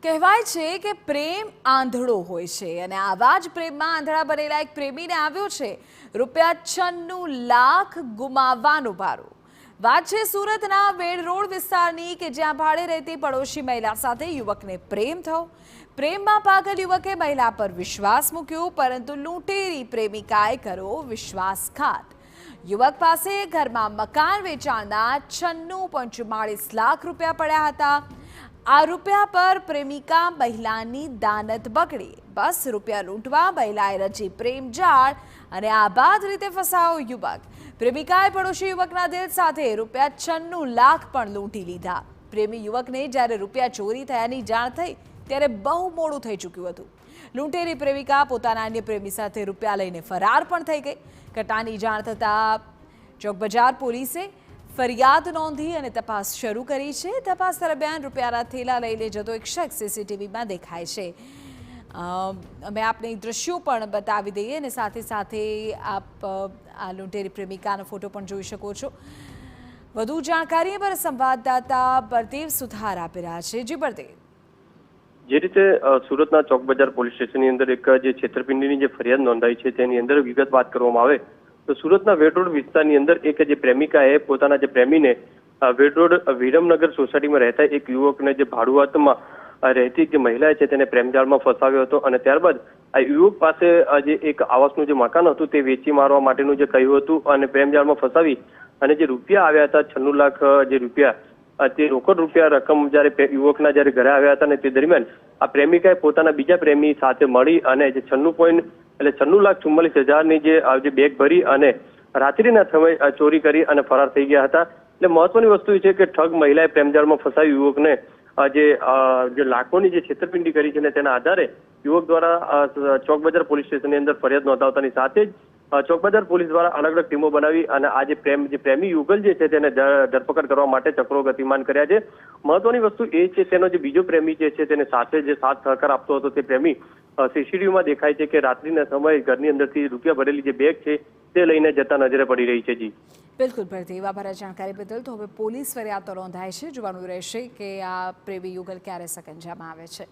કહેવાય છે કે પ્રેમ આંધળો હોય છે અને આવા જ પ્રેમમાં આંધળા બનેલા એક પ્રેમીને આવ્યો છે ₹96,00,000 ગુમાવવાનો ભારો। વાત છે સુરતના વેડ રોડ વિસ્તારની કે જ્યાં ભાડે રહેતી પડોશી મહિલા સાથે યુવકને પ્રેમ થયો। પ્રેમમાં પાગલ યુવકે મહિલા પર વિશ્વાસ મૂક્યો, પરંતુ લૂંટેરી પ્રેમિકાએ કર્યો વિશ્વાસઘાત। યુવક પાસે ઘરમાં મકાન વેચાણના ₹96.44 લાખ પડ્યા હતા। આ રૂપિયા પર પ્રેમિકા મહિલાની દાનત બગડી। બસ રૂપિયા લૂંટવા મહિલાએ રચી પ્રેમ જાળ અને આ બાદ રીતે ફસાયો યુવક। પ્રેમિકાએ પડોશી યુવકના દિલ સાથે ₹96,00,000 પણ લૂંટી લીધા। પ્રેમી યુવકને જ્યારે રૂપિયા ચોરી થયાની જાણ થઈ ત્યારે બહુ મોડું થઈ ચૂક્યું હતું। લૂંટેરી પ્રેમિકા પોતાના અન્ય પ્રેમી સાથે રૂપિયા લઈને ફરાર પણ થઈ ગઈ। ઘટનાની જાણ થતાં ચોકબજાર પોલીસે ફરિયાદ નોંધી અને તપાસ શરૂ કરી છે। તપાસ દરમિયાન રૂપિયાના થેલા લઈને જતો એક શખ્સ સીસીટીવીમાં દેખાય છે। અમે આપને દ્રશ્યો પણ બતાવી દઈએ અને સાથે સાથે આપ આ લૂંટેરી પ્રેમિકાનો ફોટો પણ જોઈ શકો છો। વધુ જાણકારી પર સંવાદદાતા બળદેવ સુથાર આપી રહ્યા છે। જી બળદેવ, જે રીતે સુરતના ચોકબજાર પોલીસ સ્ટેશનની અંદર એક જે છેતરપિંડીની જે ફરિયાદ નોંધાઈ છે તેની અંદર વિગત વાત કરવામાં આવે તો સુરતના વેડ રોડ વિસ્તારની અંદર એક જે પ્રેમિકાએ પોતાના જે પ્રેમીને વેડ રોડ વિરમનગર સોસાયટીમાં રહેતા એક યુવકને જે ભાડુઆતમાં રહેતી જે મહિલા છે તેને પ્રેમજાળમાં ફસાવ્યો હતો અને ત્યારબાદ આ યુવક પાસે જે એક આવાસનું જે મકાન હતું તે વેચી મારવા માટેનું જે કહ્યું હતું અને પ્રેમજાળમાં ફસાવી અને જે રૂપિયા આવ્યા હતા 96 લાખ જે રૂપિયા તે રોકડ રૂપિયા રકમ જ્યારે યુવકના જ્યારે ઘરે આવ્યા હતા ને તે દરમિયાન આ પ્રેમિકાએ પોતાના બીજા પ્રેમી સાથે મળી અને જે 96,44,000ની જે બેગ ભરી અને રાત્રિના સમય ચોરી કરી અને ફરાર થઈ ગયા હતા। એટલે મહત્વની વસ્તુ એ છે કે ઠગ મહિલાએ પ્રેમજાળમાં ફસાવી યુવકને જે લાખોની જે છેતરપિંડી કરી છે ને તેના આધારે યુવક દ્વારા ચોકબજાર પોલીસ સ્ટેશનની અંદર ફરિયાદ નોંધાવતાની સાથે જ ચોકબજાર પોલીસ દ્વારા અલગ અલગ ટીમો બનાવી અને આ જે પ્રેમી યુગલ જે છે તેને ધરપકડ કરવા માટે ચક્રો ગતિમાન કર્યા છે। મહત્વની વસ્તુ એ છે તેનો જે બીજો પ્રેમી જે છે તેને સાથે જે સાથ સહકાર આપતો હતો તે પ્રેમી સીસીટીવીમાં દેખાય છે કે રાત્રિના સમયે ઘરની અંદરથી રૂપિયા ભરેલી જે બેગ છે તે લઈને જતા નજરે પડી રહી છે। જી બિલકુલ બળદેવ, આભાર જાણકારી બદલ। તો હવે પોલીસ ફરિયાદ તો નોંધાય છે, જોવાનું રહેશે કે આ પ્રેમી યુગલ ક્યારે સકંજામાં આવે છે।